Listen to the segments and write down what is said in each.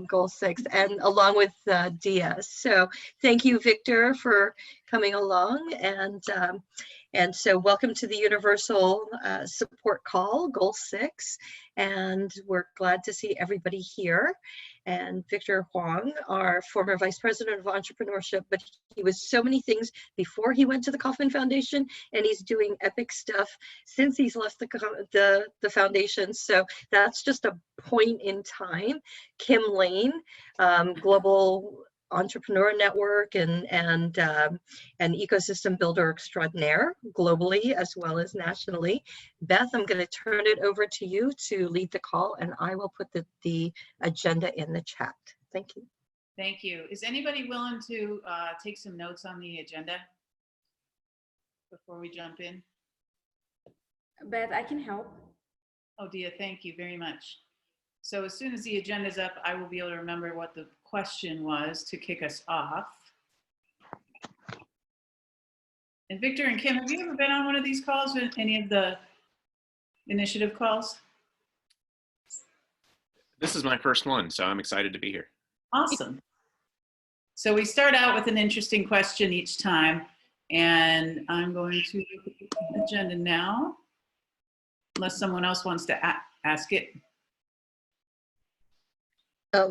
Goal 6, and along with Dia. So thank you, Victor, for coming along. And so welcome to the Universal Support Call, Goal 6. And we're glad to see everybody here. And Victor Huang, our former Vice President of Entrepreneurship, but he was so many things before he went to the Kauffman Foundation, and he's doing epic stuff since he's left the foundation. So that's just a point in time. Kim Lane, Global Entrepreneur Network and ecosystem builder extraordinaire globally as well as nationally. Beth, I'm going to turn it over to you to lead the call, and I will put the agenda in the chat. Thank you. Thank you. Is anybody willing to take some notes on the agenda before we jump in? Beth, I can help. Oh, Dia, thank you very much. So as soon as the agenda's up, I will be able to remember what the question was to kick us off. And Victor and Kim, have you ever been on one of these calls, with any of the initiative calls? This is my first one, so I'm excited to be here. Awesome. So we start out with an interesting question each time, and I'm going to look at the agenda now, unless someone else wants to ask it.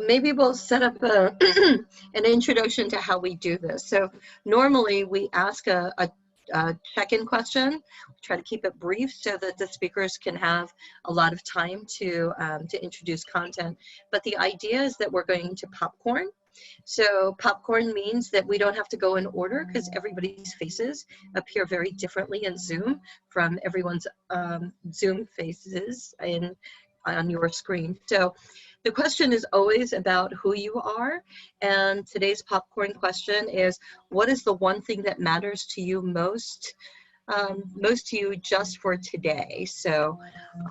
Maybe we'll set up an introduction to how we do this. So normally we ask a check-in question. We try to keep it brief so that the speakers can have a lot of time to introduce content. But the idea is that we're going to popcorn. So popcorn means that we don't have to go in order because everybody's faces appear very differently in Zoom from everyone's Zoom faces on your screen. So the question is always about who you are, and today's popcorn question is, what is the one thing that matters to you most to you just for today? So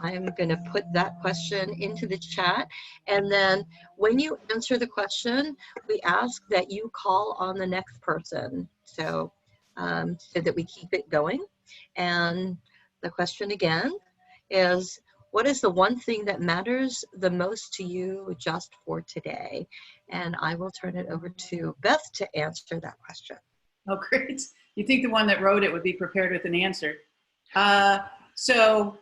I'm going to put that question into the chat, and then when you answer the question, we ask that you call on the next person, so that we keep it going. And the question again is, what is the one thing that matters the most to you just for today? And I will turn it over to Beth to answer that question. Oh, great. You think the one that wrote it would be prepared with an answer. So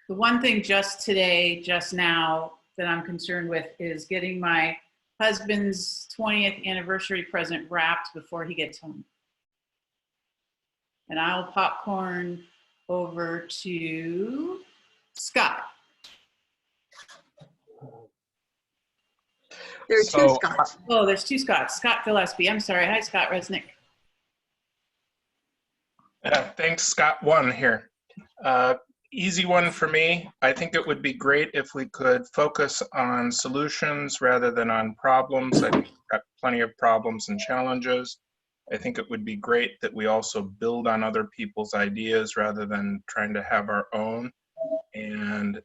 the one thing just today, just now, that I'm concerned with is getting my husband's 20th anniversary present wrapped before he gets home. And I'll popcorn over to Scott. There are two Scotts. Oh, there's two Scotts. Scott Gillespie. I'm sorry. Hi, Scott Resnick. Thanks, Scott. One here. Easy one for me. I think it would be great if we could focus on solutions rather than on problems. I think we've got plenty of problems and challenges. I think it would be great that we also build on other people's ideas rather than trying to have our own, and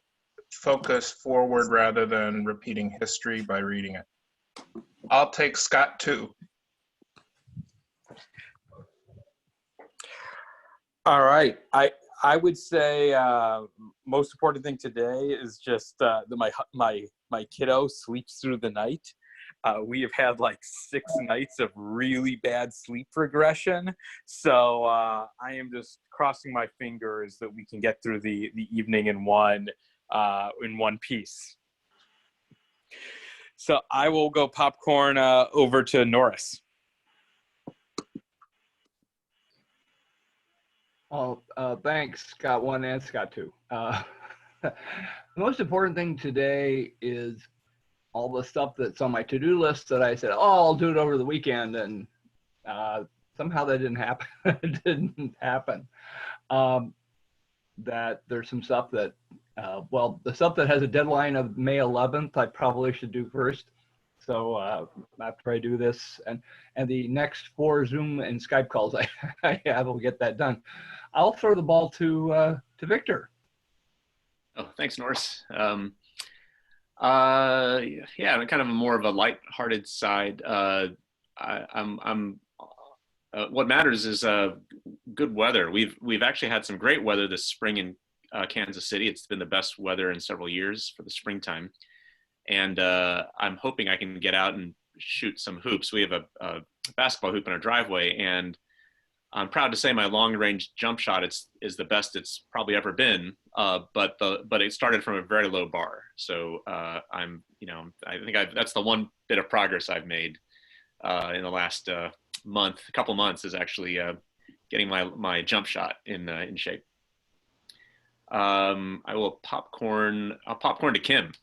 focus forward rather than repeating history by reading it. I'll take Scott 2. All right. I would say most important thing today is just that my kiddo sleeps through the night. We have had like 6 nights of really bad sleep regression. So I am just crossing my fingers that we can get through the evening in one piece. So I will go popcorn over to Norris. Oh, thanks, Scott 1 and Scott 2. The most important thing today is all the stuff that's on my to-do list that I said, oh, I'll do it over the weekend, and somehow that didn't happen. It didn't happen. That there's some stuff that, well, the stuff that has a deadline of May 11th, I probably should do first. So after I do this, and the next 4 Zoom and Skype calls I have, will get that done. I'll throw the ball to Victor. Oh, thanks, Norris. Yeah, kind of more of a light-hearted side. What matters is good weather. We've actually had some great weather this spring in Kansas City. It's been the best weather in several years for the springtime. and I'm hoping I can get out and shoot some hoops. We have a basketball hoop in our driveway, and I'm proud to say my long-range jump shot is the best it's probably ever been. But it started from a very low bar. So I think that's the one bit of progress I've made in the last couple months, is actually getting my jump shot in shape. I'll popcorn to Kim.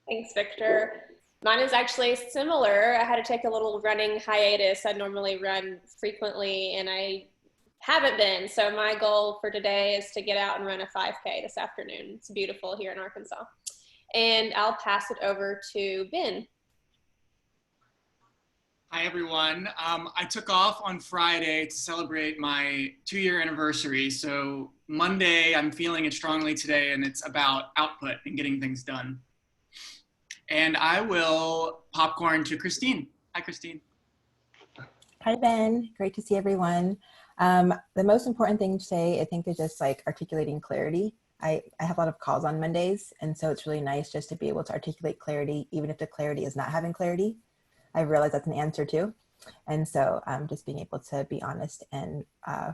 Thanks, Victor. Mine is actually similar. I had to take a little running hiatus. I normally run frequently, and I haven't been. So my goal for today is to get out and run a 5K this afternoon. It's beautiful here in Arkansas. And I'll pass it over to Ben. Hi, everyone. I took off on Friday to celebrate my 2-year anniversary. So Monday, I'm feeling it strongly today, and it's about output and getting things done. And I will popcorn to Christine. Hi, Christine. Hi, Ben. Great to see everyone. The most important thing to say, I think, is just like articulating clarity. I have a lot of calls on Mondays, and so it's really nice just to be able to articulate clarity, even if the clarity is not having clarity. I realize that's an answer too. And so just being able to be honest and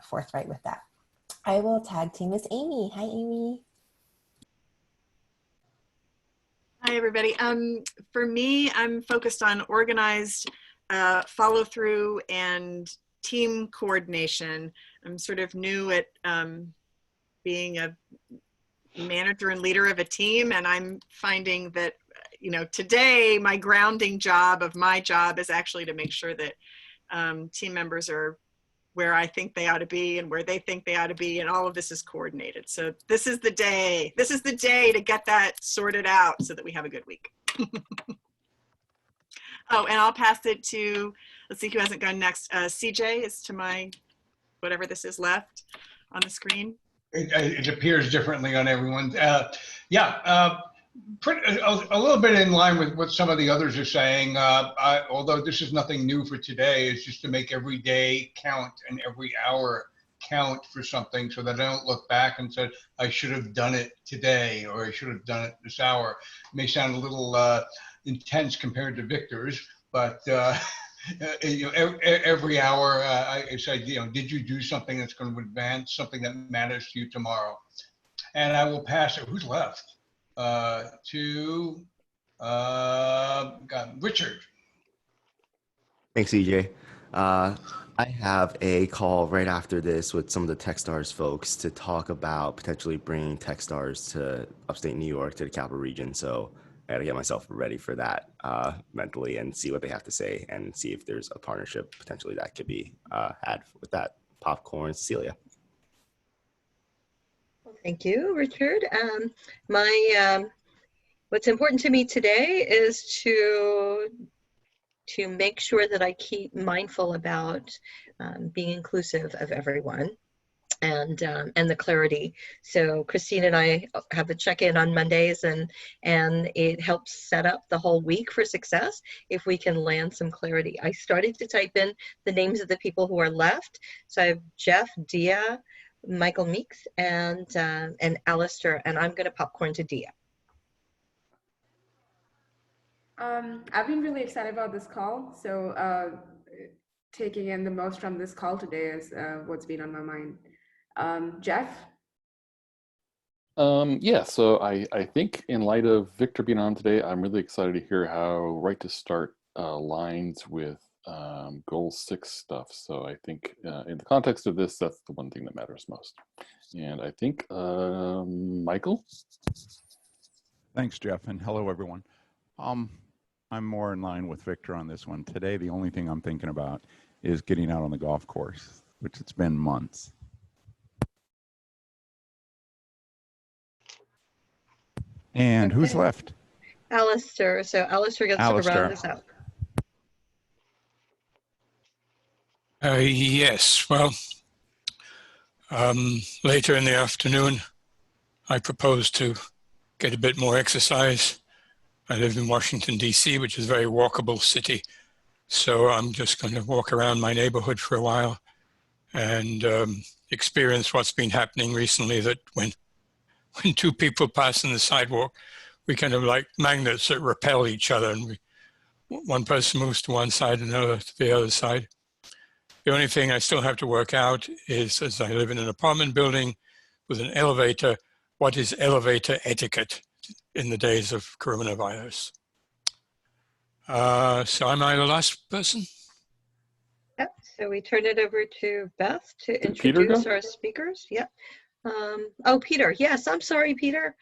forthright with that. I will tag team Miss Amy. Hi, Amy. Hi, everybody. For me, I'm focused on organized follow through and team coordination. I'm sort of new at being a manager and leader of a team, and I'm finding that, today my grounding job of my job is actually to make sure that team members are where I think they ought to be and where they think they ought to be, and all of this is coordinated. So this is the day to get that sorted out so that we have a good week. Oh, and I'll pass it to, let's see who hasn't gone next. CJ is to my, whatever this is left on the screen. It appears differently on everyone. A little bit in line with what some of the others are saying, although this is nothing new for today, it's just to make every day count and every hour count for something, so that I don't look back and say, I should have done it today, or I should have done it this hour. It may sound a little intense compared to Victor's, but every hour I say, did you do something that's going to advance something that matters to you tomorrow? And I will pass it. Who's left? To Richard. Thanks, EJ. I have a call right after this with some of the Techstars folks to talk about potentially bringing Techstars to upstate New York, to the capital region. So I got to get myself ready for that mentally and see what they have to say and see if there's a partnership potentially that could be had with that. Popcorn, Cecilia. Thank you, Richard. What's important to me today is to make sure that I keep mindful about being inclusive of everyone and the clarity. So Christine and I have a check-in on Mondays, and it helps set up the whole week for success if we can land some clarity. I started to type in the names of the people who are left. So I have Jeff, Dia, Michael Meeks, and Alistair, and I'm going to popcorn to Dia. I've been really excited about this call. So taking in the most from this call today is what's been on my mind. Jeff? Yeah, so I think in light of Victor being on today, I'm really excited to hear how Right to Start aligns with goal 6 stuff. So I think in the context of this, that's the one thing that matters most. And I think Michael? Thanks, Jeff, and hello, everyone. I'm more in line with Victor on this one. Today, the only thing I'm thinking about is getting out on the golf course, which it's been months. And who's left? Alistair. So Alistair gets to round us out. Yes, well, later in the afternoon, I propose to get a bit more exercise. I live in Washington, D.C., which is a very walkable city. So I'm just going to walk around my neighborhood for a while and experience what's been happening recently, that when two people pass on the sidewalk we kind of like magnets that repel each other, and one person moves to one side and another to the other side. The only thing I still have to work out is, as I live in an apartment building with an elevator, what is elevator etiquette in the days of coronavirus? So am I the last person? Yep. So we turn it over to Beth to Did Peter introduce go? our speakers. Yep. Oh, Peter. Yes, I'm sorry, Peter.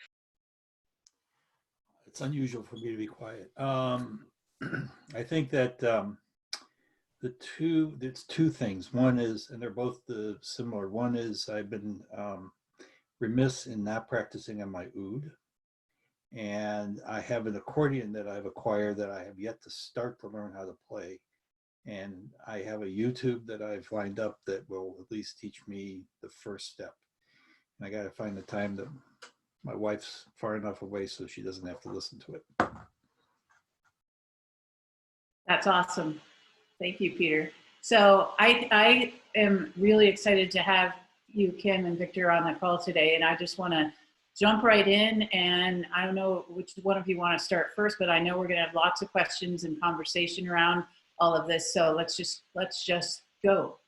It's unusual for me to be quiet. I think that it's two things. One is, and they're both similar. One is I've been remiss in not practicing on my oud. And I have an accordion that I've acquired that I have yet to start to learn how to play. And I have a YouTube that I've lined up that will at least teach me the first step. And I got to find the time that my wife's far enough away so she doesn't have to listen to it. That's awesome. Thank you, Peter. So I am really excited to have you, Kim and Victor, on the call today. And I just want to jump right in. And I don't know which one of you want to start first, but I know we're going to have lots of questions and conversation around all of this. So let's just go.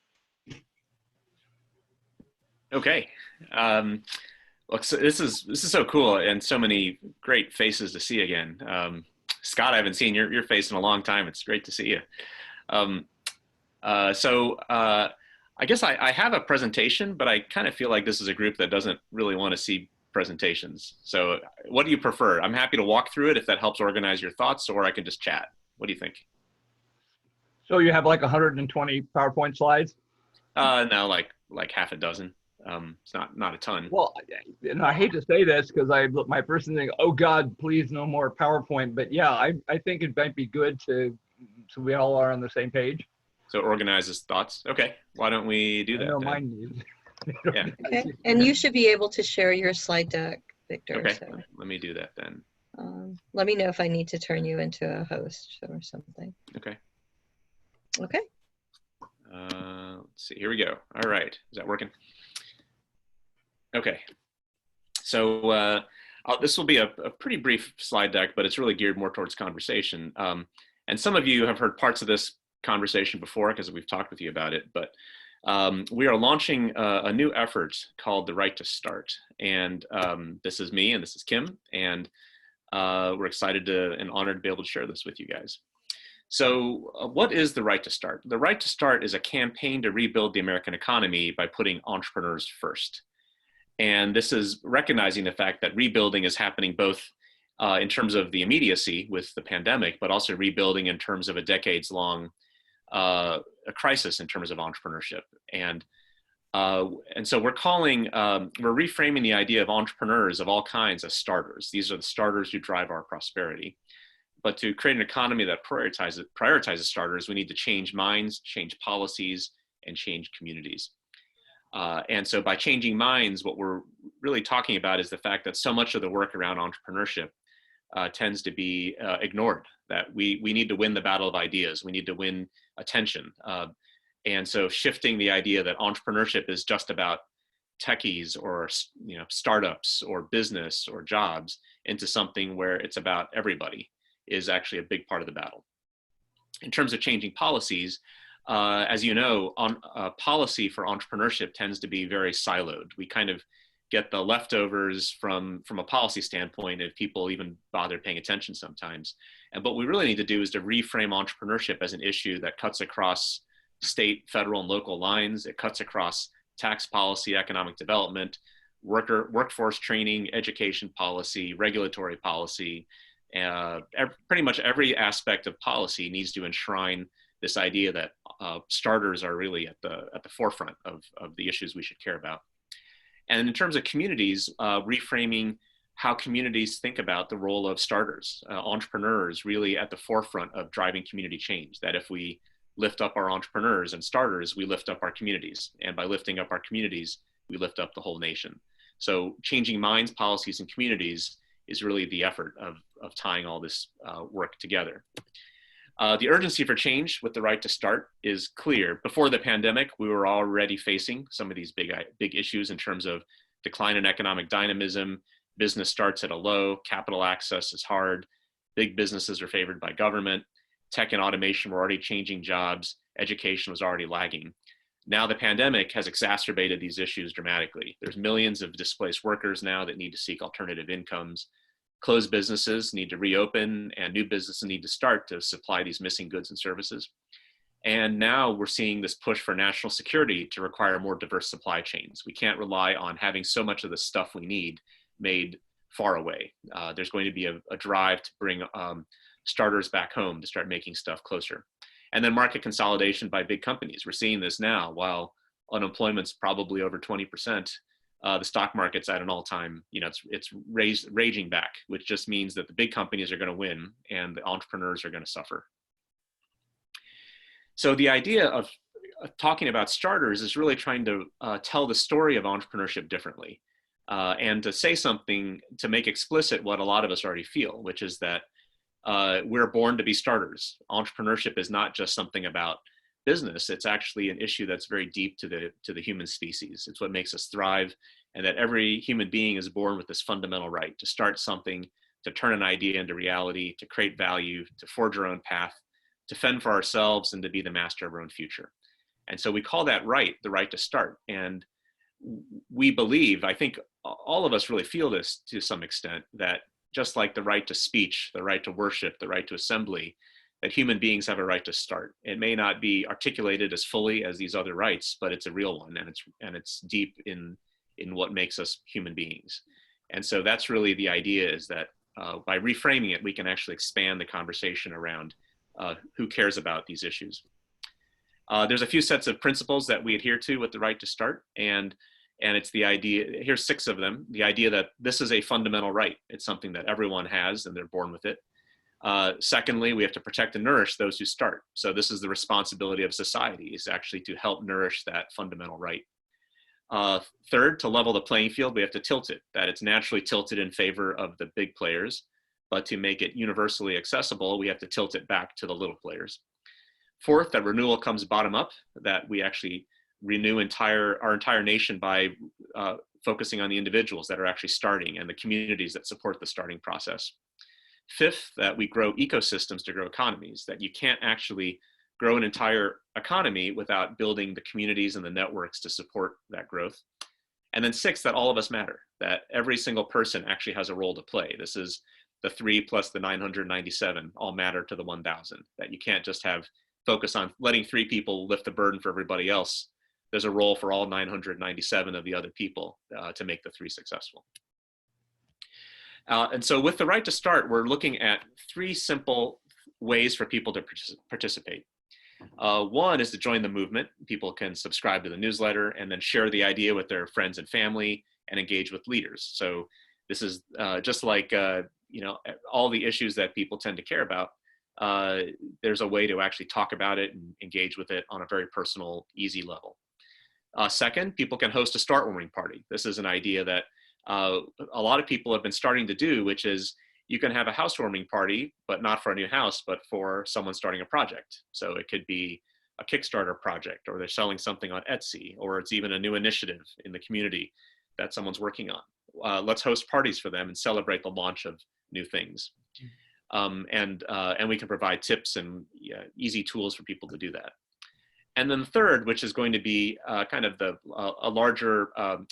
Okay. Look, so this is so cool, and so many great faces to see again. Scott, I haven't seen your face in a long time. It's great to see you. I guess I have a presentation, but I kind of feel like this is a group that doesn't really want to see presentations. So what do you prefer? I'm happy to walk through it if that helps organize your thoughts, or I can just chat. What do you think? So you have like 120 PowerPoint slides? No, like half a dozen. It's not a ton. Well, and I hate to say this because my first thing, oh God, please no more PowerPoint. But yeah, I think it might be good so we all are on the same page. So organizes thoughts. Okay, why don't we do that? I know then? mine needs. Yeah. Okay. And you should be able to share your slide deck, Victor. Okay, So, let me do that then. let me know if I need to turn you into a host or something. Okay. Okay. Let's see, here we go. All right, is that working? Okay, so this will be a pretty brief slide deck, but it's really geared more towards conversation. And some of you have heard parts of this conversation before because we've talked with you about it, but we are launching a new effort called The Right to Start. And this is me and this is Kim, and we're excited and honored to be able to share this with you guys. So what is The Right to Start? The Right to Start is a campaign to rebuild the American economy by putting entrepreneurs first. And this is recognizing the fact that rebuilding is happening both in terms of the immediacy with the pandemic, but also rebuilding in terms of a decades-long a crisis in terms of entrepreneurship. And so we're reframing the idea of entrepreneurs of all kinds as starters. These are the starters who drive our prosperity. But to create an economy that prioritizes starters, we need to change minds, change policies, and change communities. And so by changing minds, what we're really talking about is the fact that so much of the work around entrepreneurship tends to be ignored, that we need to win the battle of ideas. We need to win attention. And so shifting the idea that entrepreneurship is just about techies or startups or business or jobs into something where it's about everybody is actually a big part of the battle. In terms of changing policies, as you know, policy for entrepreneurship tends to be very siloed. We kind of get the leftovers from a policy standpoint if people even bother paying attention sometimes. And what we really need to do is to reframe entrepreneurship as an issue that cuts across state, federal, and local lines. It cuts across tax policy, economic development, workforce training, education policy, regulatory policy. Pretty much every aspect of policy needs to enshrine this idea that starters are really at the forefront of the issues we should care about. And in terms of communities, reframing how communities think about the role of starters, entrepreneurs really at the forefront of driving community change. That if we lift up our entrepreneurs and starters, we lift up our communities. And by lifting up our communities, we lift up the whole nation. So changing minds, policies, and communities is really the effort of tying all this work together. The urgency for change with the right to start is clear. Before the pandemic, we were already facing some of these big issues in terms of decline in economic dynamism, Business starts at a low, capital access is hard, big businesses are favored by government, tech and automation were already changing jobs, education was already lagging. Now the pandemic has exacerbated these issues dramatically. There's millions of displaced workers now that need to seek alternative incomes. Closed businesses need to reopen and new businesses need to start to supply these missing goods and services. And now we're seeing this push for national security to require more diverse supply chains. We can't rely on having so much of the stuff we need made far away. There's going to be a drive to bring starters back home to start making stuff closer. And then market consolidation by big companies. We're seeing this now. While unemployment's probably over 20%, the stock market's at an all-time, it's raging back, which just means that the big companies are going to win and the entrepreneurs are going to suffer. So the idea of talking about starters is really trying to tell the story of entrepreneurship differently, and to say something to make explicit what a lot of us already feel, which is that we're born to be starters. Entrepreneurship is not just something about business. It's actually an issue that's very deep to the human species. It's what makes us thrive, and that every human being is born with this fundamental right to start something, to turn an idea into reality, to create value, to forge our own path, to fend for ourselves, and to be the master of our own future. And so we call that right the right to start. And we believe, I think all of us really feel this to some extent, that just like the right to speech, the right to worship, the right to assembly, that human beings have a right to start. It may not be articulated as fully as these other rights, but it's a real one, and it's deep in what makes us human beings. And so that's really the idea, is that by reframing it, we can actually expand the conversation around who cares about these issues. There's a few sets of principles that we adhere to with the right to start, and it's the idea, here's 6 of them, the idea that this is a fundamental right. It's something that everyone has and they're born with it. Secondly, we have to protect and nourish those who start. So this is the responsibility of society, is actually to help nourish that fundamental right. Third, to level the playing field, we have to tilt it, that it's naturally tilted in favor of the big players, but to make it universally accessible, we have to tilt it back to the little players. Fourth, that renewal comes bottom up, that we actually renew our entire nation by focusing on the individuals that are actually starting and the communities that support the starting process. Fifth, that we grow ecosystems to grow economies, that you can't actually grow an entire economy without building the communities and the networks to support that growth. And then sixth, that all of us matter, that every single person actually has a role to play. This is the 3 plus the 997 all matter to the 1,000, that you can't just focus on letting 3 people lift the burden for everybody else. There's a role for all 997 of the other people to make the 3 successful. And so with the right to start, we're looking at 3 simple ways for people to participate. One is to join the movement. People can subscribe to the newsletter and then share the idea with their friends and family and engage with leaders. So this is just like all the issues that people tend to care about. There's a way to actually talk about it and engage with it on a very personal, easy level. Second, people can host a start warming party. This is an idea that a lot of people have been starting to do, which is you can have a housewarming party, but not for a new house, but for someone starting a project. So it could be a Kickstarter project, or they're selling something on Etsy, or it's even a new initiative in the community that someone's working on. Let's host parties for them and celebrate the launch of new things. And we can provide tips and easy tools for people to do that. And then the third, which is going to be kind of a larger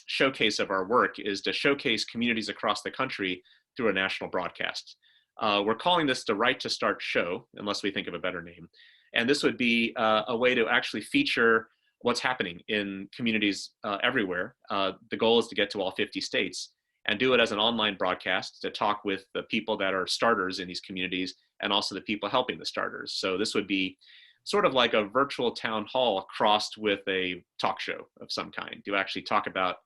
showcase of our work, is to showcase communities across the country through a national broadcast. We're calling this the Right to Start Show, unless we think of a better name. And this would be a way to actually feature what's happening in communities everywhere. The goal is to get to all 50 states and do it as an online broadcast to talk with the people that are starters in these communities and also the people helping the starters. So this would be sort of like a virtual town hall crossed with a talk show of some kind, to actually talk about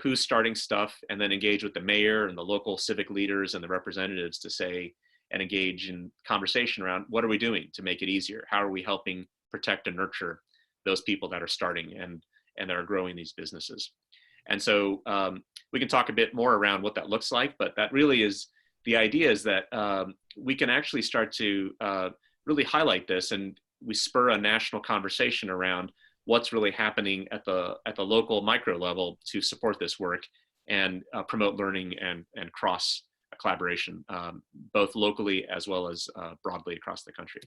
who's starting stuff, and then engage with the mayor and the local civic leaders and the representatives to say and engage in conversation around what are we doing to make it easier? How are we helping protect and nurture those people that are starting and that are growing these businesses? And so we can talk a bit more around what that looks like, but that really is the idea, is that we can actually start to really highlight this, and we spur a national conversation around what's really happening at the local micro level to support this work, and promote learning and cross collaboration, both locally as well as broadly across the country.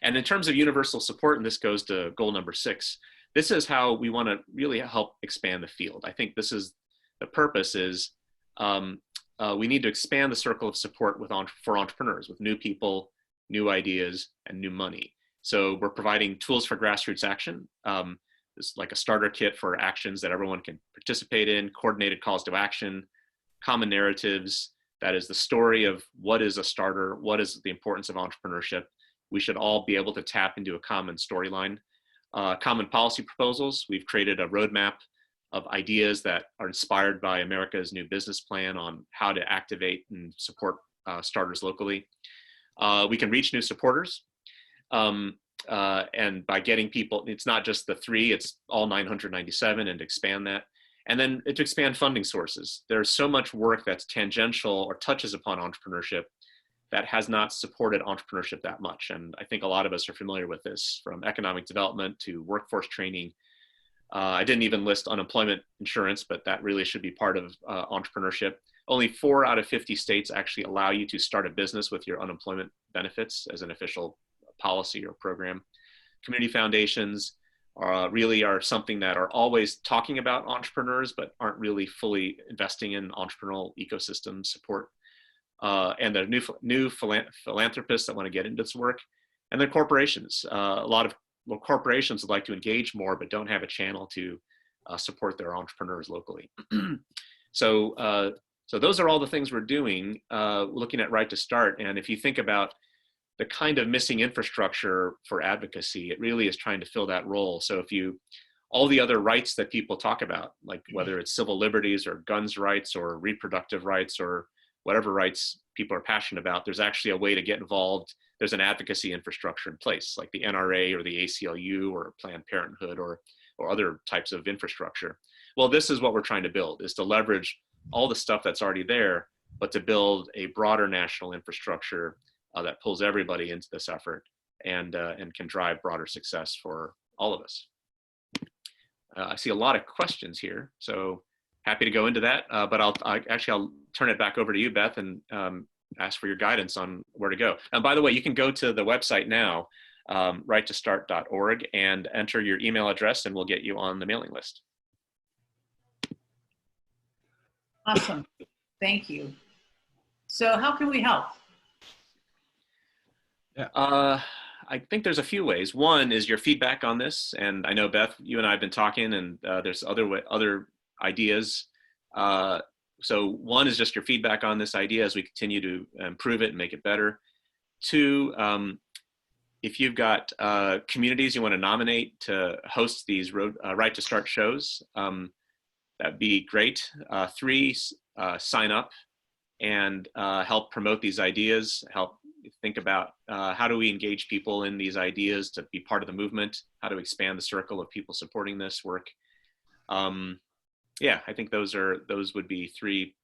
And in terms of universal support, and this goes to goal number 6, this is how we want to really help expand the field. I think this is the purpose is we need to expand the circle of support for entrepreneurs, with new people, new ideas, and new money. So we're providing tools for grassroots action. It's like a starter kit for actions that everyone can participate in, coordinated calls to action, common narratives. That is the story of what is a starter, what is the importance of entrepreneurship. We should all be able to tap into a common storyline. Common policy proposals. We've created a roadmap of ideas that are inspired by America's new business plan on how to activate and support starters locally. We can reach new supporters. And by getting people, it's not just the 3, it's all 997, and to expand that. And then to expand funding sources. There's so much work that's tangential or touches upon entrepreneurship that has not supported entrepreneurship that much. And I think a lot of us are familiar with this, from economic development to workforce training. I didn't even list unemployment insurance, but that really should be part of entrepreneurship. Only 4 out of 50 states actually allow you to start a business with your unemployment benefits as an official policy or program. Community foundations really are something that are always talking about entrepreneurs, but aren't really fully investing in entrepreneurial ecosystem support. And the new philanthropists that want to get into this work. And then corporations. A lot of corporations would like to engage more, but don't have a channel to support their entrepreneurs locally. So those are all the things we're doing, looking at Right to Start. And if you think about the kind of missing infrastructure for advocacy, it really is trying to fill that role. So all the other rights that people talk about, like whether it's civil liberties or guns rights or reproductive rights or whatever rights people are passionate about, there's actually a way to get involved. There's an advocacy infrastructure in place, like the NRA or the ACLU or Planned Parenthood or other types of infrastructure. Well, this is what we're trying to build, is to leverage all the stuff that's already there, but to build a broader national infrastructure that pulls everybody into this effort and can drive broader success for all of us. I see a lot of questions here, so happy to go into that, but I'll turn it back over to you, Beth, and ask for your guidance on where to go. And by the way, you can go to the website now, righttostart.org, and enter your email address, and we'll get you on the mailing list. Awesome. Thank you. So how can we help? Yeah. I think there's a few ways. One is your feedback on this, and I know, Beth, you and I have been talking, and there's other ideas. So one is just your feedback on this idea as we continue to improve it and make it better. 2, if you've got communities you want to nominate to host these Right to Start shows, that'd be great. 3, sign up and help promote these ideas, help think about how do we engage people in these ideas to be part of the movement, how to expand the circle of people supporting this work. Yeah, I think those would be 3,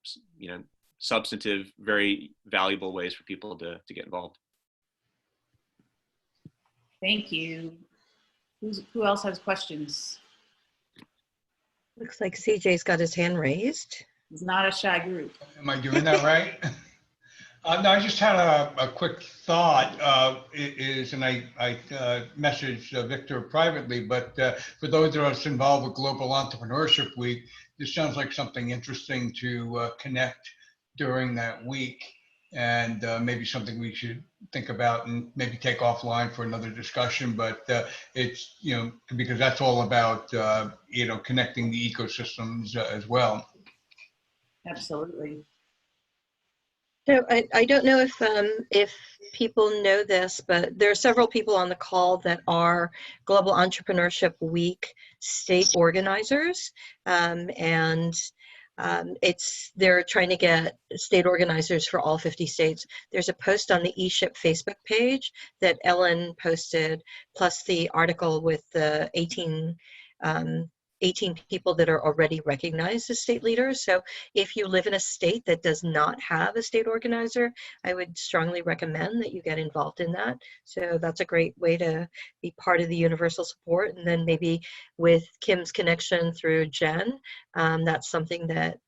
substantive, very valuable ways for people to get involved. Thank you. Who else has questions? Looks like CJ's got his hand raised. It's not a shy group. Am I doing that right? No, I just had a quick thought, and I messaged Victor privately, but for those of us involved with Global Entrepreneurship Week, this sounds like something interesting to connect during that week, and maybe something we should think about and maybe take offline for another discussion, but it's, because that's all about, connecting the ecosystems as well. Absolutely. So I don't know if people know this, but there are several people on the call that are Global Entrepreneurship Week state organizers, and they're trying to get state organizers for all 50 states. There's a post on the ESHIP Facebook page that Ellen posted, plus the article with the 18 18 people that are already recognized as state leaders. So if you live in a state that does not have a state organizer, I would strongly recommend that you get involved in that. So that's a great way to be part of the universal support. And then maybe with Kim's connection through Jen, that's something that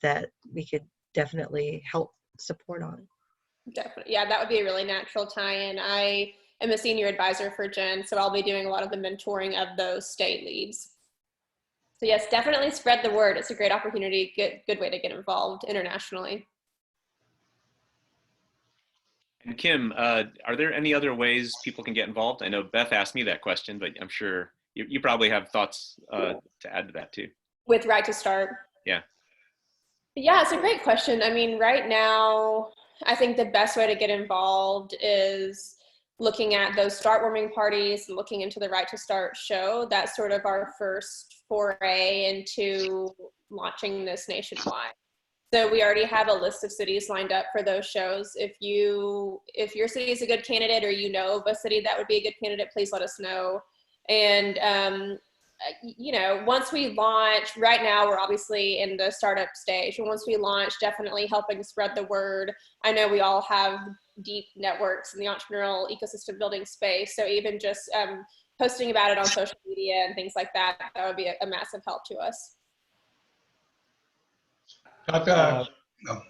we could definitely help support on. Definitely. Yeah, that would be a really natural tie-in. I am a senior advisor for Jen, so I'll be doing a lot of the mentoring of those state leads. So yes, definitely spread the word. It's a great opportunity, good way to get involved internationally. And Kim, are there any other ways people can get involved? I know Beth asked me that question, but I'm sure you probably have thoughts to add to that too. With Right to Start? Yeah. Yeah, it's a great question. I mean, right now, I think the best way to get involved is looking at those start warming parties and looking into the Right to Start show. That's sort of our first foray into launching this nationwide. So we already have a list of cities lined up for those shows. If your city is a good candidate, or you know of a city that would be a good candidate, please let us know. And you know, once we launch, right now we're obviously in the startup stage, and once we launch, definitely helping spread the word. I know we all have deep networks in the entrepreneurial ecosystem building space, so even just posting about it on social media and things like that, that would be a massive help to us. No.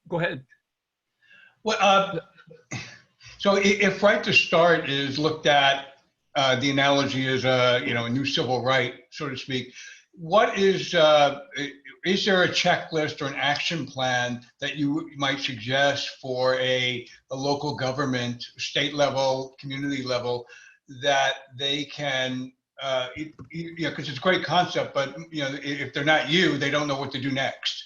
Go ahead. Well, so if Right to Start is looked at, the analogy is a new civil right, so to speak. What is there a checklist or an action plan that you might suggest for a local government, state level, community level, that they can, because it's a great concept, but if they're not you, they don't know what to do next.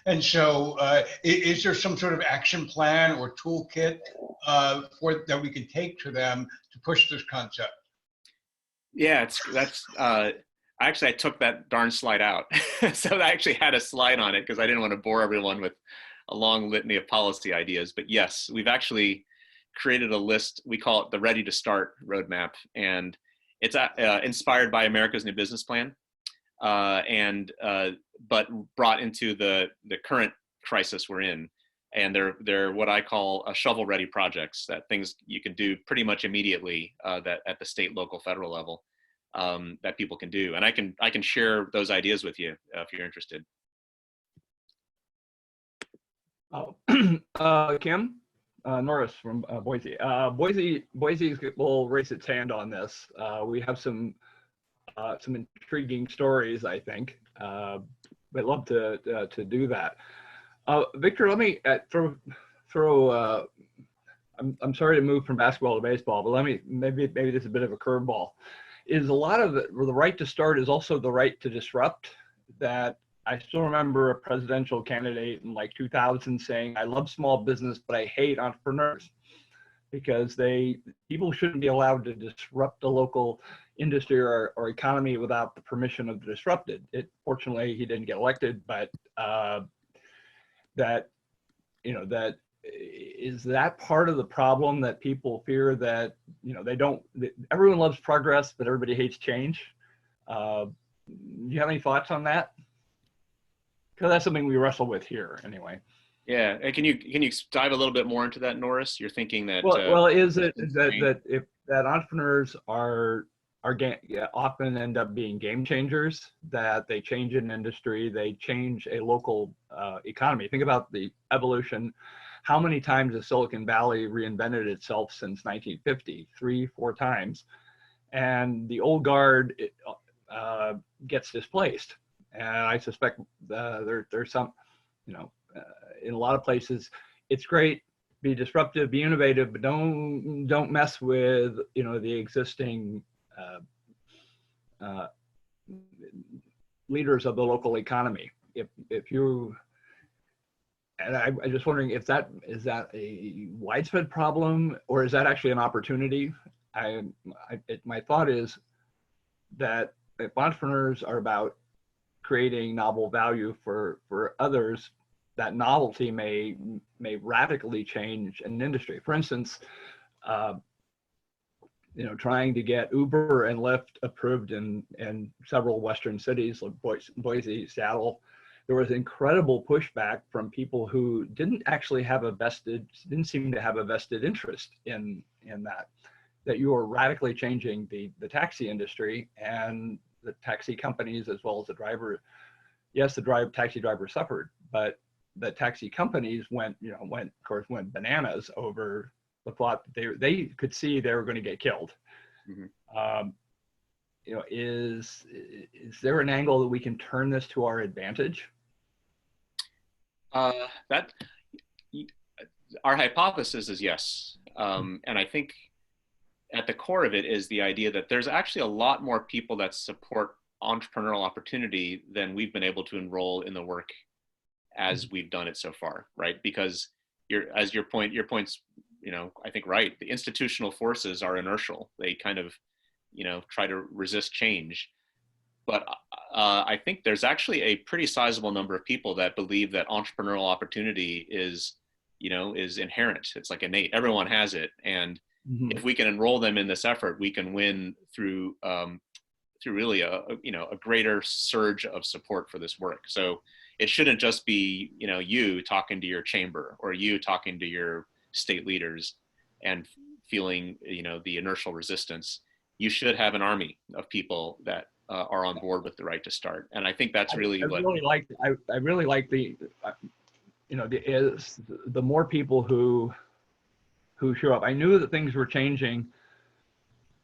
And so is there some sort of action plan or toolkit that we can take to them to push this concept? Yeah, I took that darn slide out. So I actually had a slide on it because I didn't want to bore everyone with a long litany of policy ideas. But yes, we've actually created a list. We call it the Ready to Start roadmap. And it's inspired by America's New Business Plan, but brought into the current crisis we're in. And they're what I call shovel-ready projects, that things you can do pretty much immediately that at the state, local, federal level that people can do. And I can share those ideas with you if you're interested. Kim, Norris from Boise. Boise will raise its hand on this. We have some intriguing stories, I think. I'd love to do that. Victor, let me throw. I'm sorry to move from basketball to baseball, but maybe this is a bit of a curveball. Is a lot of the right to start is also the right to disrupt. That I still remember a presidential candidate in like 2000 saying, "I love small business, but I hate entrepreneurs," because people shouldn't be allowed to disrupt the local industry or economy without the permission of the disrupted. Fortunately, he didn't get elected, but that is that part of the problem, that people fear that everyone loves progress, but everybody hates change. Do you have any thoughts on that? Because that's something we wrestle with here anyway. Yeah, and can you dive a little bit more into that, Norris? You're thinking that is it that entrepreneurs often end up being game changers, that they change an industry, they change a local economy. Think about the evolution. How many times has Silicon Valley reinvented itself since 1950? 3-4 times. And the old guard gets displaced. And I suspect there's some, in a lot of places, it's great, be disruptive, be innovative, but don't mess with, the existing leaders of the local economy. And I'm just wondering if is that a widespread problem, or is that actually an opportunity? My thought is that if entrepreneurs are about creating novel value for others, that novelty may radically change an industry. For instance, trying to get Uber and Lyft approved in several Western cities like Boise, Seattle, there was incredible pushback from people who didn't seem to have a vested interest in that you were radically changing the taxi industry and the taxi companies as well as the driver. Yes, the taxi driver suffered, but the taxi companies went bananas over the thought that they could see they were going to get killed. Mm-hmm. Is there an angle that we can turn this to our advantage? That our hypothesis is yes, and I think at the core of it is the idea that there's actually a lot more people that support entrepreneurial opportunity than we've been able to enroll in the work as we've done it so far, right? Because your point's, I think right. The institutional forces are inertial. They kind of, try to resist change. But I think there's actually a pretty sizable number of people that believe that entrepreneurial opportunity is inherent. It's like innate. Everyone has it, and if we can enroll them in this effort, we can win through really a greater surge of support for this work. So it shouldn't just be you talking to your chamber or you talking to your state leaders and feeling the inertial resistance. You should have an army of people that are on board with the right to start, and I think that's really I really like the more people who show up. I knew that things were changing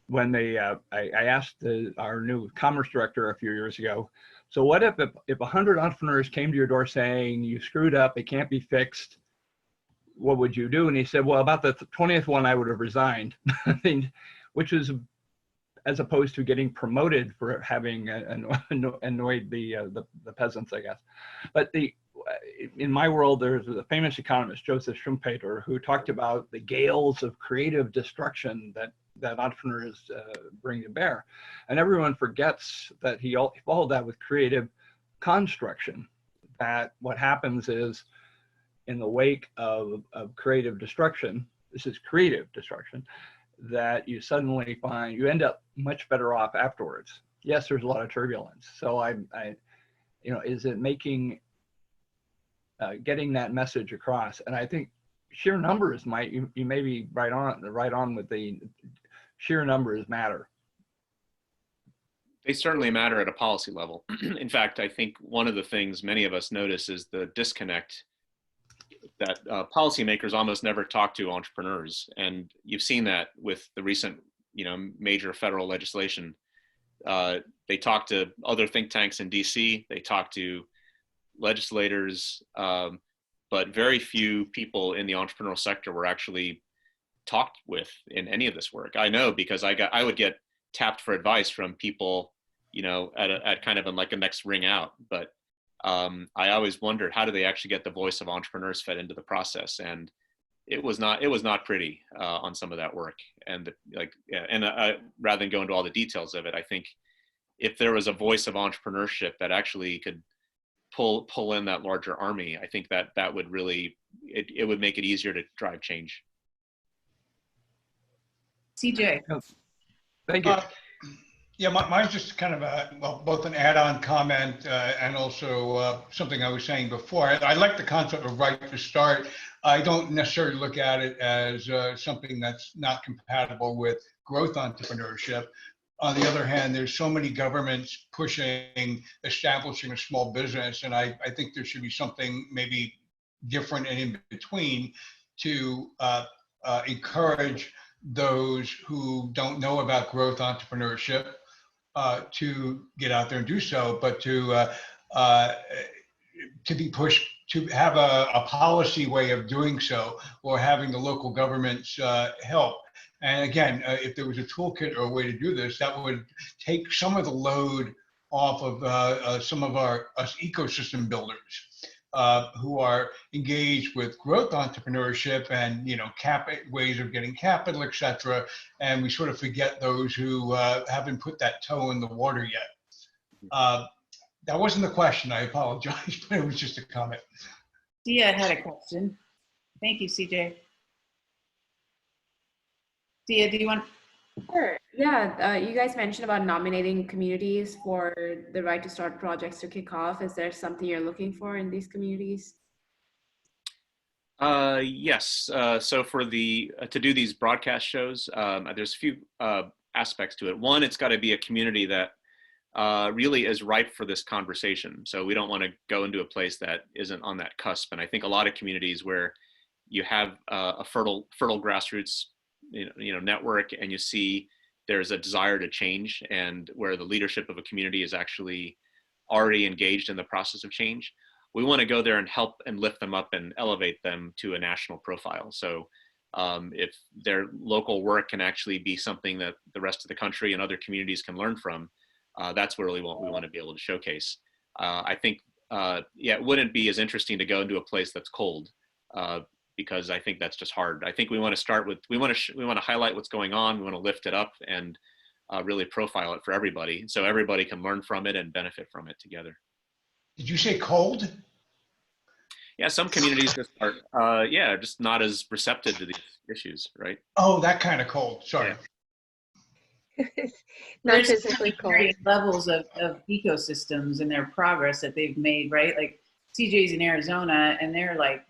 when I asked our new commerce director a few years ago, so what if 100 entrepreneurs came to your door saying you screwed up, it can't be fixed, what would you do? And he said, well, about the 20th one I would have resigned. Which is as opposed to getting promoted for having annoyed the peasants, I guess. But in my world, there's a famous economist, Joseph Schumpeter, who talked about the gales of creative destruction that entrepreneurs bring to bear. And everyone forgets that he followed that with creative construction, that what happens is in the wake of creative destruction, this is creative destruction, that you suddenly find you end up much better off afterwards. Yes, there's a lot of turbulence. So is it making, getting that message across? And I think sheer numbers you may be right on with the sheer numbers matter. They certainly matter at a policy level. In fact, I think one of the things many of us notice is the disconnect that policymakers almost never talk to entrepreneurs. And you've seen that with the recent, major federal legislation. They talk to other think tanks in DC, they talk to legislators, but very few people in the entrepreneurial sector were actually talked with in any of this work. I know because I would get tapped for advice from people, at kind of like a next ring out. But I always wondered, how do they actually get the voice of entrepreneurs fed into the process? And it was not pretty on some of that work. And rather than go into all the details of it, I think if there was a voice of entrepreneurship that actually could pull in that larger army, I think that would really, it would make it easier to drive change. CJ. Thank you. Yeah, mine's just kind of both an add-on comment and also something I was saying before. I like the concept of right to start. I don't necessarily look at it as something that's not compatible with growth entrepreneurship. On the other hand, there's so many governments pushing establishing a small business, and I think there should be something maybe different and in between to encourage those who don't know about growth entrepreneurship to get out there and do so, but to be pushed to have a policy way of doing so, or having the local governments help. And again, if there was a toolkit or a way to do this, that would take some of the load off of some of us ecosystem builders who are engaged with growth entrepreneurship and ways of getting capital, et cetera. And we sort of forget those who haven't put that toe in the water yet. That wasn't the question, I apologize, but it was just a comment. Dia had a question. Thank you, CJ. Dia, do you want? Sure. Yeah, you guys mentioned about nominating communities for the Right to Start projects to kick off. Is there something you're looking for in these communities? Yes. So for the to do these broadcast shows, there's a few aspects to it. One, it's got to be a community that really is ripe for this conversation. So we don't want to go into a place that isn't on that cusp. And I think a lot of communities where you have a fertile grassroots network, and you see there's a desire to change, and where the leadership of a community is actually already engaged in the process of change, we want to go there and help and lift them up and elevate them to a national profile. So if their local work can actually be something that the rest of the country and other communities can learn from, that's really what we want to be able to showcase. I think, yeah, it wouldn't be as interesting to go into a place that's cold, because I think that's just hard. I think we want to start with, we want to highlight what's going on. We want to lift it up and really profile it for everybody, so everybody can learn from it and benefit from it together. Did you say cold? Yeah, some communities just are, yeah, just not as receptive to these issues, right? Oh, that kind of cold. Sorry. Yeah. Not There's physically cold. various levels of ecosystems and their progress that they've made, right? Like CJ's in Arizona, and they're like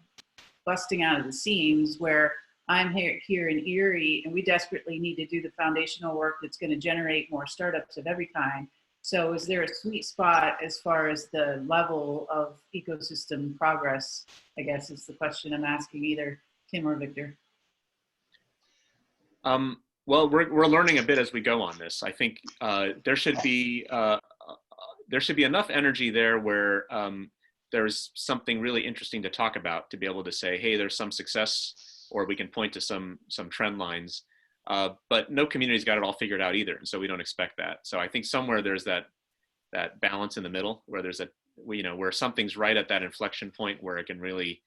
busting out of the seams, where I'm here in Erie, and we desperately need to do the foundational work that's going to generate more startups of every kind. So is there a sweet spot as far as the level of ecosystem progress, I guess is the question I'm asking either Kim or Victor. Well, we're learning a bit as we go on this. I think there should be enough energy there where there's something really interesting to talk about, to be able to say, hey, there's some success, or we can point to some trend lines. But no community's got it all figured out either, and so we don't expect that. So I think somewhere there's that balance in the middle, where there's where something's right at that inflection point where it can really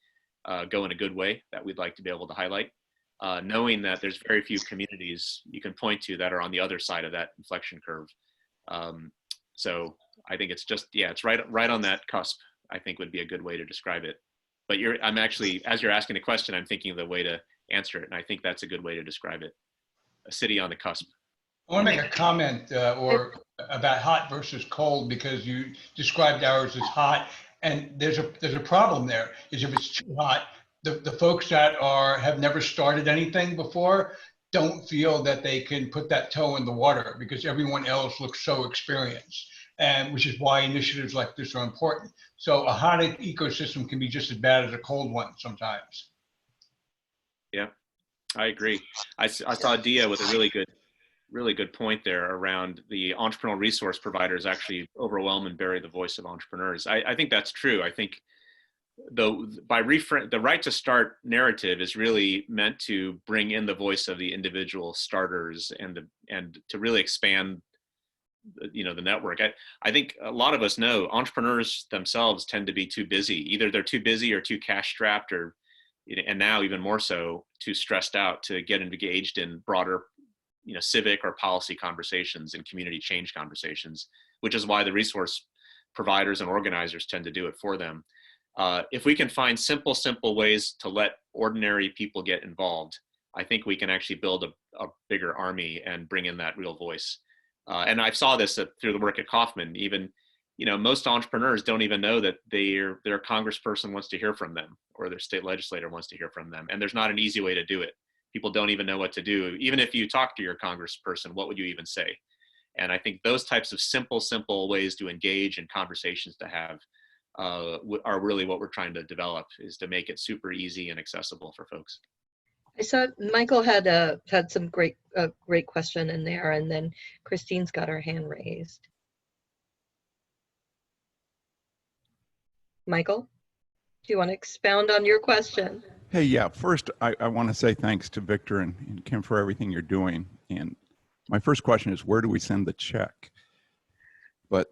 go in a good way, that we'd like to be able to highlight. Knowing that there's very few communities you can point to that are on the other side of that inflection curve. So I think it's just, yeah, it's right on that cusp, I think would be a good way to describe it. But I'm actually, as you're asking the question, I'm thinking of the way to answer it, and I think that's a good way to describe it. A city on the cusp. I want to make a comment or about hot versus cold, because you described ours as hot, and there's a problem there. Is if it's too hot, the folks that have never started anything before don't feel that they can put that toe in the water, because everyone else looks so experienced, and which is why initiatives like this are important. So a hot ecosystem can be just as bad as a cold one sometimes. Yeah, I agree. I saw Dia with a really good point there around the entrepreneurial resource providers actually overwhelm and bury the voice of entrepreneurs. I think that's true. I think the right to start narrative is really meant to bring in the voice of the individual starters and to really expand the network. I think a lot of us know entrepreneurs themselves tend to be too busy. Either they're too busy or too cash strapped, or and now even more so, too stressed out to get engaged in broader civic or policy conversations and community change conversations, which is why the resource providers and organizers tend to do it for them. If we can find simple ways to let ordinary people get involved, I think we can actually build a bigger army and bring in that real voice. And I saw this through the work at Kauffman. Even, most entrepreneurs don't even know that their congressperson wants to hear from them, or their state legislator wants to hear from them. And there's not an easy way to do it. People don't even know what to do. Even if you talk to your congressperson, what would you even say? And I think those types of simple ways to engage and conversations to have are really what we're trying to develop, is to make it super easy and accessible for folks. I saw Michael had some great question in there, and then Christine's got her hand raised. Michael, do you want to expound on your question? Hey, yeah, first I want to say thanks to Victor and Kim for everything you're doing. And my first question is, where do we send the check? But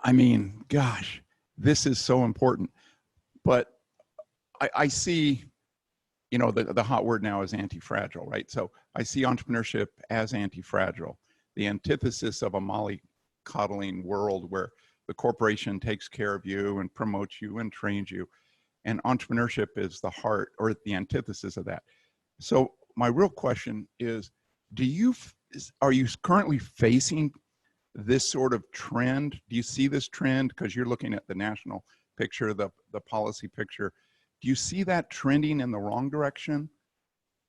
I mean, gosh, this is so important. But I see, the hot word now is anti-fragile, right? So I see entrepreneurship as anti-fragile, the antithesis of a mollycoddling world where the corporation takes care of you and promotes you and trains you. And entrepreneurship is the heart, or the antithesis of that. So my real question is, do you are you currently facing this sort of trend? Do you see this trend? Because you're looking at the national picture, the policy picture. Do you see that trending in the wrong direction?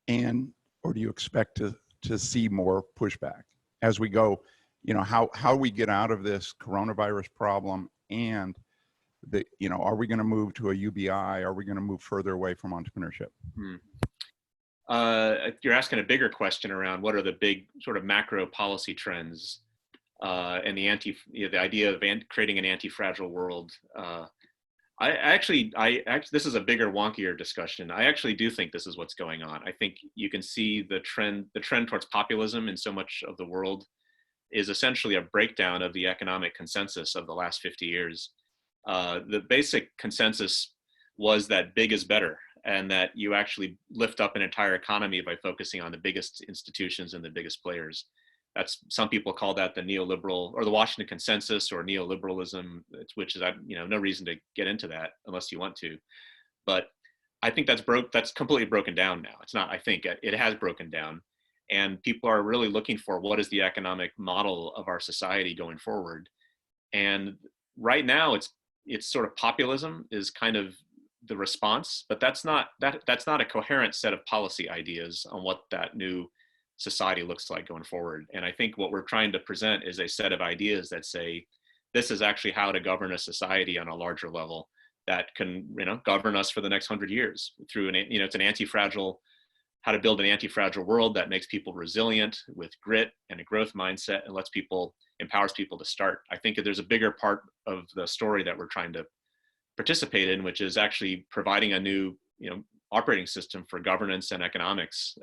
Or do you expect to see more pushback as we go? How we get out of this coronavirus problem, and are we going to move to a UBI? Are we going to move further away from entrepreneurship? You're asking a bigger question around what are the big sort of macro policy trends and the idea of creating an anti-fragile world. This is a bigger, wonkier discussion. I actually do think this is what's going on. I think you can see the trend towards populism in so much of the world is essentially a breakdown of the economic consensus of the last 50 years. The basic consensus was that big is better, and that you actually lift up an entire economy by focusing on the biggest institutions and the biggest players. Some people call that the neoliberal or the Washington consensus or neoliberalism, which is, no reason to get into that unless you want to. But I think that's completely broken down now. It's not, I think it has broken down, and people are really looking for what is the economic model of our society going forward. And right now it's sort of populism is kind of the response, but that's not a coherent set of policy ideas on what that new society looks like going forward. And I think what we're trying to present is a set of ideas that say, this is actually how to govern a society on a larger level that can, govern us for the next 100 years through it's an anti-fragile, how to build an anti-fragile world that makes people resilient with grit and a growth mindset and empowers people to start. I think there's a bigger part of the story that we're trying to participate in, which is actually providing a new, operating system for governance and economics,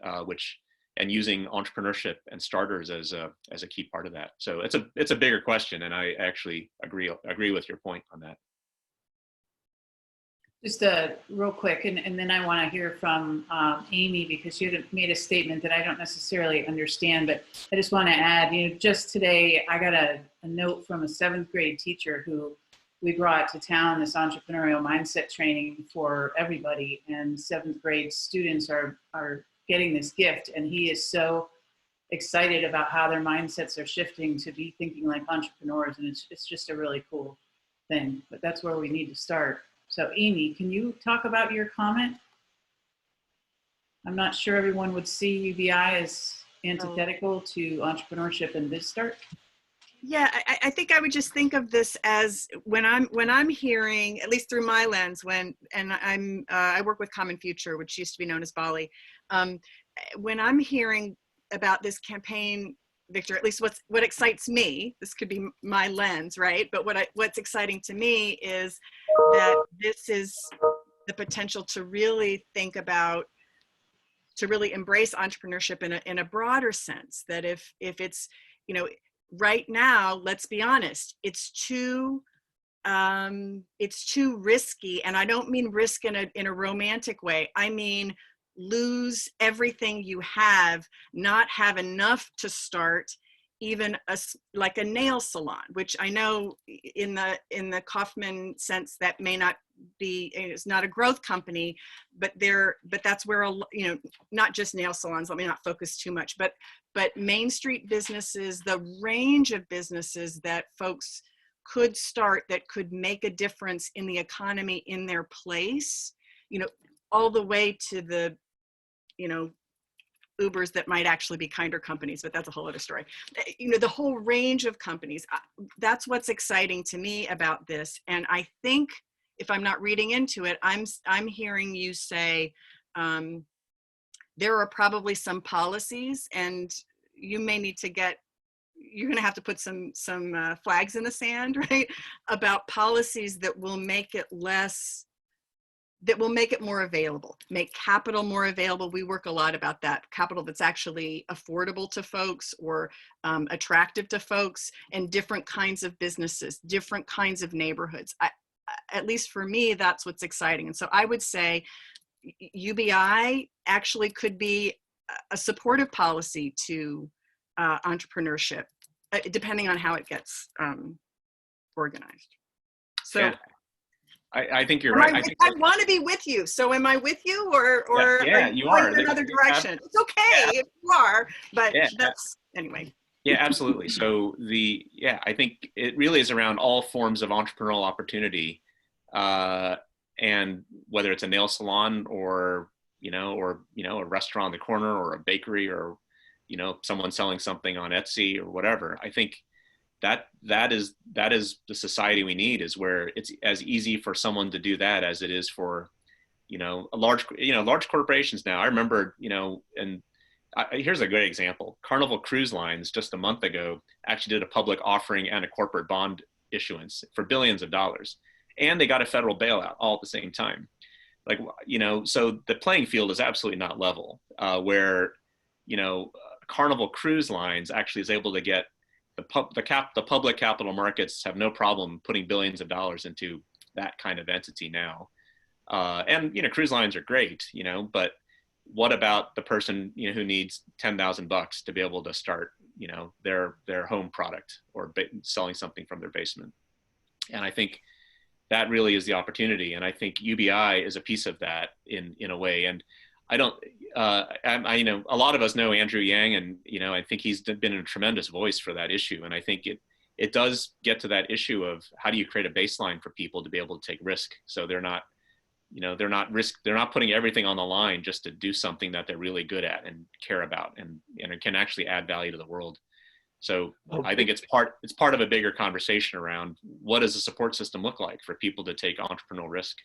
and using entrepreneurship and starters as a key part of that. So it's a bigger question, and I actually agree with your point on that. Just real quick, and then I want to hear from Amy, because she had made a statement that I don't necessarily understand, but I just want to add, just today I got a note from a 7th grade teacher who we brought to town this entrepreneurial mindset training for everybody, and 7th grade students are getting this gift, and he is so excited about how their mindsets are shifting to be thinking like entrepreneurs, and it's just a really cool thing. But that's where we need to start. So Amy, can you talk about your comment? I'm not sure everyone would see UBI as antithetical to entrepreneurship and BizStart. Yeah, I think I would just think of this as when I'm hearing, at least through my lens, I work with Common Future, which used to be known as Bali. When I'm hearing about this campaign, Victor, at least what excites me, this could be my lens, right? But what's exciting to me is that this is the potential to really think about, to really embrace entrepreneurship in a broader sense. That if it's, right now, let's be honest, it's too risky, and I don't mean risk in a romantic way. I mean lose everything you have, not have enough to start even like a nail salon, which I know in the Kaufman sense that may not be, it's not a growth company, but that's where not just nail salons, let me not focus too much, but Main Street businesses, the range of businesses that folks could start that could make a difference in the economy in their place, all the way to the, Ubers that might actually be kinder companies, but that's a whole other story. The whole range of companies, that's what's exciting to me about this. And I think, if I'm not reading into it, I'm hearing you say, there are probably some policies, and you may need to you're going to have to put some flags in the sand, right? About policies that will make it more available, make capital more available. We work a lot about that, capital that's actually affordable to folks or attractive to folks, and different kinds of businesses, different kinds of neighborhoods. At least for me, that's what's exciting. And so I would say UBI actually could be a supportive policy to entrepreneurship, depending on how it gets organized. So. Yeah. I think you're Am right. I, I want to be with you. So am I with you, or yeah, are you you going are. in another direction? It's okay if you are, but Yeah. that's anyway. Yeah, absolutely. So I think it really is around all forms of entrepreneurial opportunity, and whether it's a nail salon or a restaurant on the corner or a bakery or someone selling something on Etsy or whatever. I think that is the society we need, is where it's as easy for someone to do that as it is for large corporations now. I remember and here's a great example. Carnival Cruise Lines just a month ago actually did a public offering and a corporate bond issuance for billions of dollars, and they got a federal bailout all at the same time. So the playing field is absolutely not level, where Carnival Cruise Lines actually is able to get the public capital markets have no problem putting billions of dollars into that kind of entity now. And cruise lines are great, but what about the person who needs $10,000 to be able to start their home product or selling something from their basement? And I think that really is the opportunity, and I think UBI is a piece of that in a way. And I don't a lot of us know Andrew Yang, and I think he's been a tremendous voice for that issue. And I think it does get to that issue of how do you create a baseline for people to be able to take risk, so they're not putting everything on the line just to do something that they're really good at and care about and it can actually add value to the world. So I think it's part of a bigger conversation around what does a support system look like for people to take entrepreneurial risk.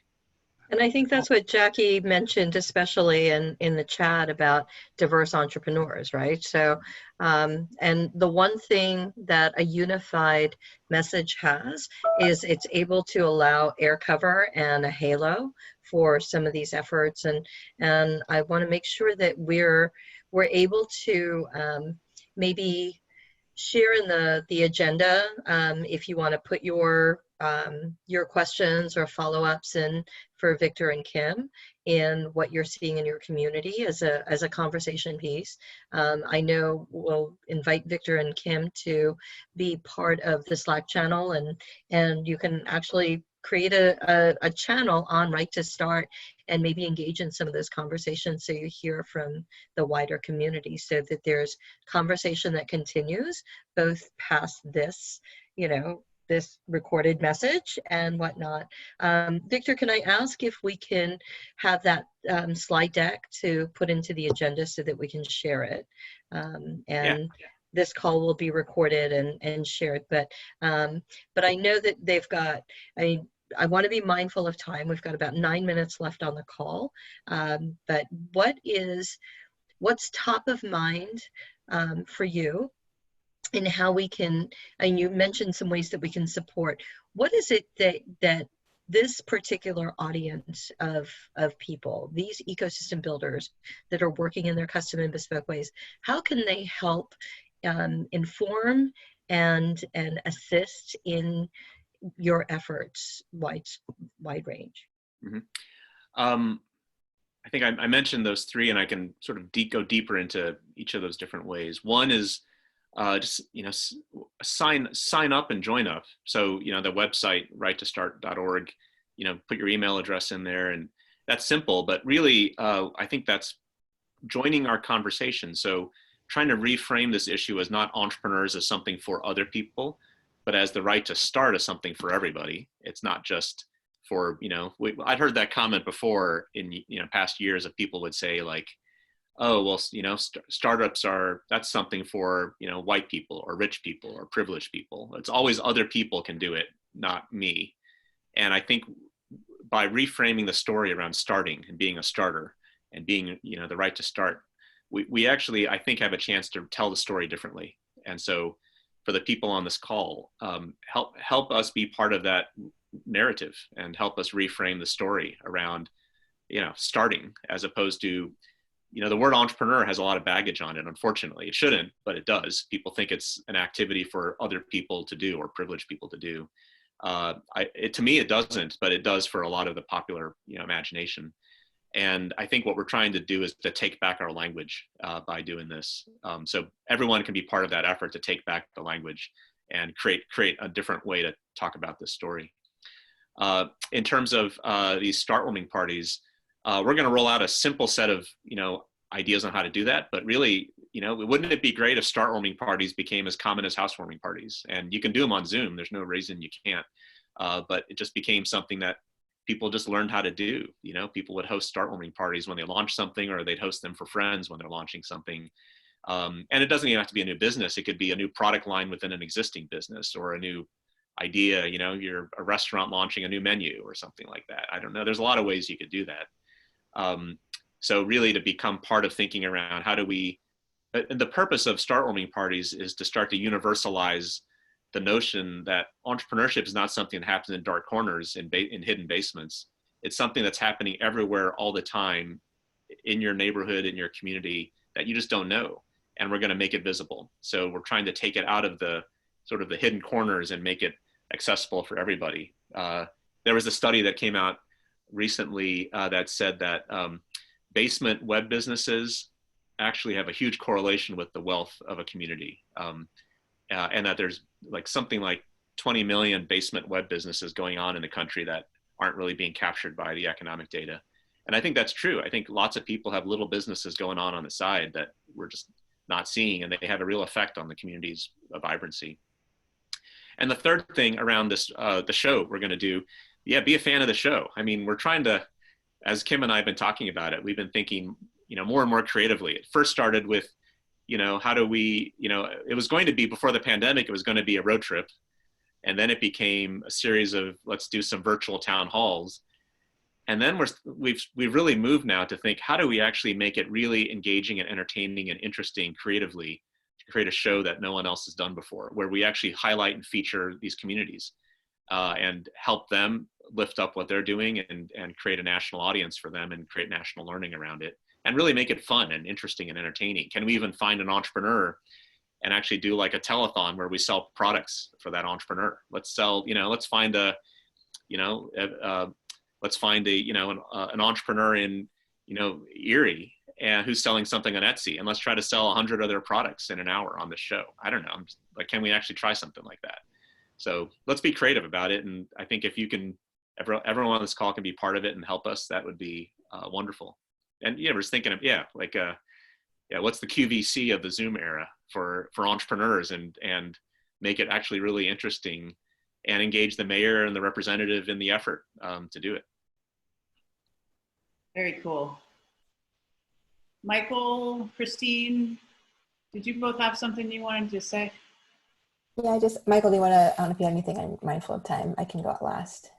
And I think that's what Jackie mentioned, especially in the chat about diverse entrepreneurs, right? So, and the one thing that a unified message has is it's able to allow air cover and a halo for some of these efforts. And I want to make sure that we're able to maybe share in the agenda if you want to put your questions or follow-ups in for Victor and Kim in what you're seeing in your community as a conversation piece. I know we'll invite Victor and Kim to be part of the Slack channel, and you can actually create a channel on Right to Start and maybe engage in some of those conversations so you hear from the wider community, so that there's conversation that continues both past this, this recorded message and whatnot. Victor, can I ask if we can have that slide deck to put into the agenda so that we can share it? This call will be recorded and shared, but I know that they've got, I want to be mindful of time. We've got about 9 minutes left on the call, but what's top of mind for you, and how we can, and you mentioned some ways that we can support. What is it that this particular audience of people, these ecosystem builders that are working in their custom and bespoke ways, how can they help inform and assist in your efforts, wide range? Mm-hmm. I think I mentioned those three, and I can sort of go deeper into each of those different ways. One is just sign up and join up. So the website righttostart.org, put your email address in there, and that's simple. But really, I think that's joining our conversation. So trying to reframe this issue as not entrepreneurs as something for other people, but as the right to start as something for everybody. It's not just for, I'd heard that comment before in, past years of people would say like, oh, well, startups that's something for, white people or rich people or privileged people. It's always other people can do it, not me. And I think by reframing the story around starting and being a starter and being, the right to start, we actually, I think, have a chance to tell the story differently. And so for the people on this call, help us be part of that narrative and help us reframe the story around, starting, as opposed to, the word entrepreneur has a lot of baggage on it. Unfortunately, it shouldn't, but it does. People think it's an activity for other people to do or privileged people to do. To me, it doesn't, but it does for a lot of the popular, imagination. And I think what we're trying to do is to take back our language by doing this. So everyone can be part of that effort to take back the language and create a different way to talk about this story. In terms of these start-warming parties, we're going to roll out a simple set of, ideas on how to do that. But really, wouldn't it be great if start-warming parties became as common as housewarming parties? And you can do them on Zoom. There's no reason you can't. But it just became something that people just learned how to do. People would host start-warming parties when they launch something, or they'd host them for friends when they're launching something. And it doesn't even have to be a new business. It could be a new product line within an existing business, or a new idea. You're a restaurant launching a new menu or something like that. I don't know. There's a lot of ways you could do that. So really, to become part of thinking around how do we, the purpose of start-warming parties is to start to universalize the notion that entrepreneurship is not something that happens in dark corners, in hidden basements. It's something that's happening everywhere all the time, in your neighborhood, in your community, that you just don't know. And we're going to make it visible. So we're trying to take it out of the sort of the hidden corners and make it accessible for everybody. There was a study that came out recently that said that basement web businesses actually have a huge correlation with the wealth of a community. And that there's something like 20 million basement web businesses going on in the country that aren't really being captured by the economic data. And I think that's true. I think lots of people have little businesses going on the side that we're just not seeing, and they have a real effect on the community's vibrancy. And the third thing around this, the show we're going to do, be a fan of the show. I mean, we're trying to, as Kim and I have been talking about it, we've been thinking, more and more creatively. It first started with, how do we, it was going to be, before the pandemic, it was going to be a road trip. And then it became a series of, let's do some virtual town halls. And then we've really moved now to think, how do we actually make it really engaging and entertaining and interesting creatively, to create a show that no one else has done before, where we actually highlight and feature these communities and help them lift up what they're doing, and create a national audience for them, and create national learning around it, and really make it fun and interesting and entertaining. Can we even find an entrepreneur and actually do like a telethon where we sell products for that entrepreneur? Let's sell, let's find a, let's find a, an entrepreneur in, Erie, and who's selling something on Etsy, and let's try to sell 100 of their products in an hour on the show. I don't know. I'm just, can we actually try something like that? So let's be creative about it. And I think if you can, everyone on this call can be part of it and help us, that would be wonderful. And we're just thinking of, what's the QVC of the Zoom era for entrepreneurs, and make it actually really interesting, and engage the mayor and the representative in the effort to do it. Very cool. Michael, Christine, did you both have something you wanted to say? Yeah, Michael, do you want to, I don't know if you have anything, I'm mindful of time. I can go out last.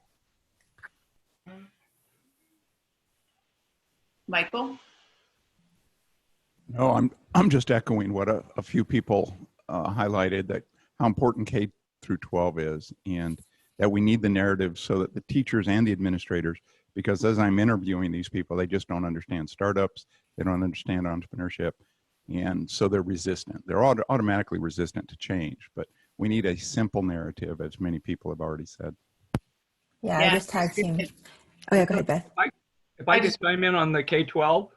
Michael? No, I'm just echoing what a few people highlighted, that how important K through 12 is, and that we need the narrative so that the teachers and the administrators, because as I'm interviewing these people, they just don't understand startups, they don't understand entrepreneurship, and so they're resistant. They're automatically resistant to change, but we need a simple narrative, as many people have already said. Yeah, I just tag team. Oh yeah, go ahead, Beth. If I could chime in on the K-12.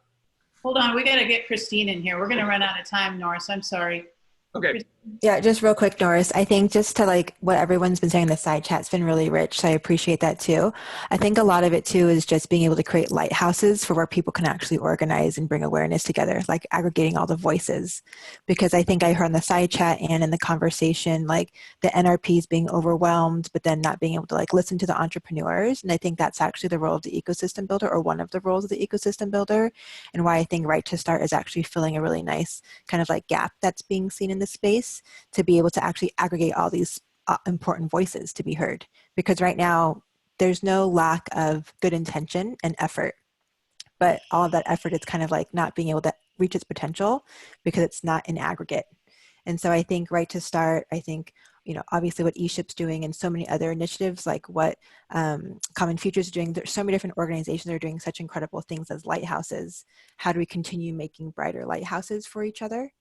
Hold on, we got to get Christine in here. We're going to run out of time, Norris. I'm sorry. Okay. Yeah, just real quick, Norris. I think just to what everyone's been saying in the side chat's been really rich. So I appreciate that too. I think a lot of it too is just being able to create lighthouses for where people can actually organize and bring awareness together, like aggregating all the voices. Because I think I heard in the side chat and in the conversation, the NRPs being overwhelmed, but then not being able to listen to the entrepreneurs. And I think that's actually the role of the ecosystem builder, or one of the roles of the ecosystem builder, and why I think Right to Start is actually filling a really nice kind of gap that's being seen in the space, to be able to actually aggregate all these important voices to be heard. Because right now, there's no lack of good intention and effort, but all of that effort is kind of not being able to reach its potential because it's not in aggregate. And so I think Right to Start, I think, obviously what ESHIP's doing, and so many other initiatives like what Common Futures is doing, there's so many different organizations that are doing such incredible things as lighthouses. How do we continue making brighter lighthouses for each other?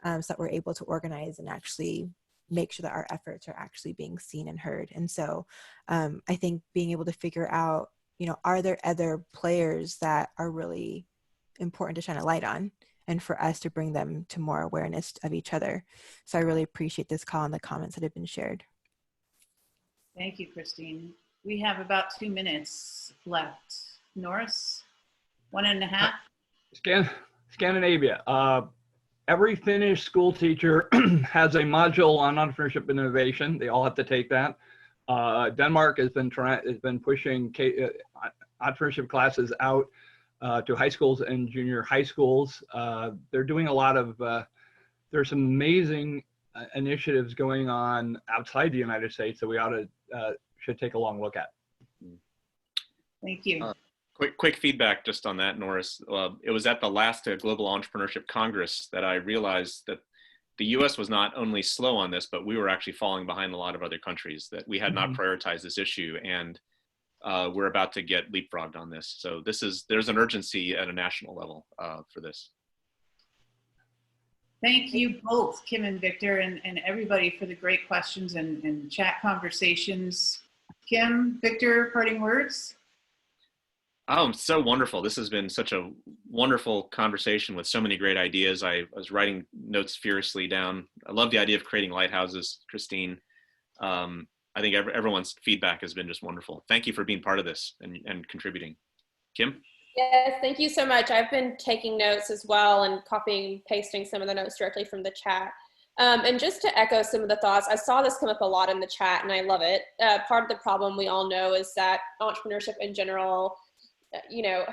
So that we're able to organize and actually make sure that our efforts are actually being seen and heard. And so I think being able to figure out, are there other players that are really important to shine a light on, and for us to bring them to more awareness of each other. So I really appreciate this call and the comments that have been shared. Thank you, Christine. We have about 2 minutes left. Norris, 1.5. Scandinavia. Every Finnish school teacher has a module on entrepreneurship and innovation. They all have to take that. Denmark has been pushing entrepreneurship classes out to high schools and junior high schools. They're doing a lot of, there's some amazing initiatives going on outside the United States that we should take a long look at. Thank you. Quick feedback just on that, Norris. It was at the last Global Entrepreneurship Congress that I realized that the US was not only slow on this, but we were actually falling behind a lot of other countries, that we had not prioritized this issue, and we're about to get leapfrogged on this. So there's an urgency at a national level for this. Thank you both, Kim and Victor, and everybody for the great questions and chat conversations. Kim, Victor, parting words? Oh, so wonderful. This has been such a wonderful conversation with so many great ideas. I was writing notes furiously down. I love the idea of creating lighthouses, Christine. I think everyone's feedback has been just wonderful. Thank you for being part of this and contributing. Kim? Yes, thank you so much. I've been taking notes as well and copying and pasting some of the notes directly from the chat. And just to echo some of the thoughts, I saw this come up a lot in the chat and I love it. Part of the problem we all know is that entrepreneurship in general, you know,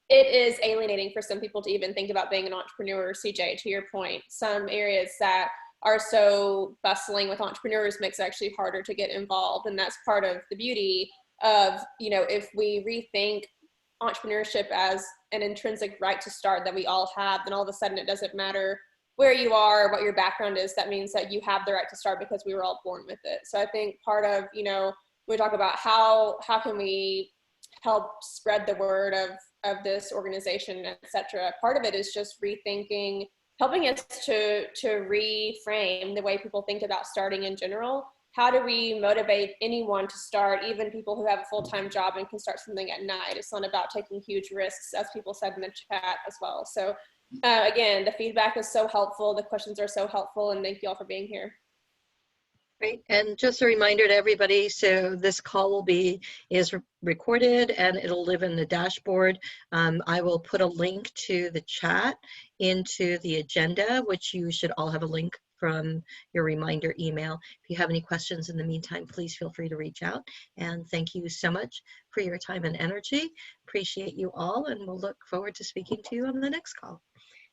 it is alienating for some people to even think about being an entrepreneur. CJ, to your point, some areas that are so bustling with entrepreneurs makes it actually harder to get involved. And that's part of the beauty of, you know, if we rethink entrepreneurship as an intrinsic right to start that we all have, then all of a sudden it doesn't matter where you are or what your background is. That means that you have the right to start because we were all born with it. So I think part of, you know, we talk about how can we help spread the word of this organization, et cetera. Part of it is just rethinking, helping us to reframe the way people think about starting in general. How do we motivate anyone to start, even people who have a full-time job and can start something at night? It's not about taking huge risks, as people said in the chat as well. So again, the feedback is so helpful. The questions are so helpful, and thank you all for being here. Great, and just a reminder to everybody, so this call is recorded and it'll live in the dashboard. I will put a link to the chat into the agenda, which you should all have a link from your reminder email. If you have any questions in the meantime, please feel free to reach out. And thank you so much for your time and energy. Appreciate you all, and we'll look forward to speaking to you on the next call.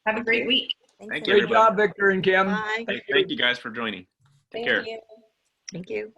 Have a great week. Thank you. Great job, Victor and Kim. Bye. Thank you guys for joining. Take care. You. Thank you.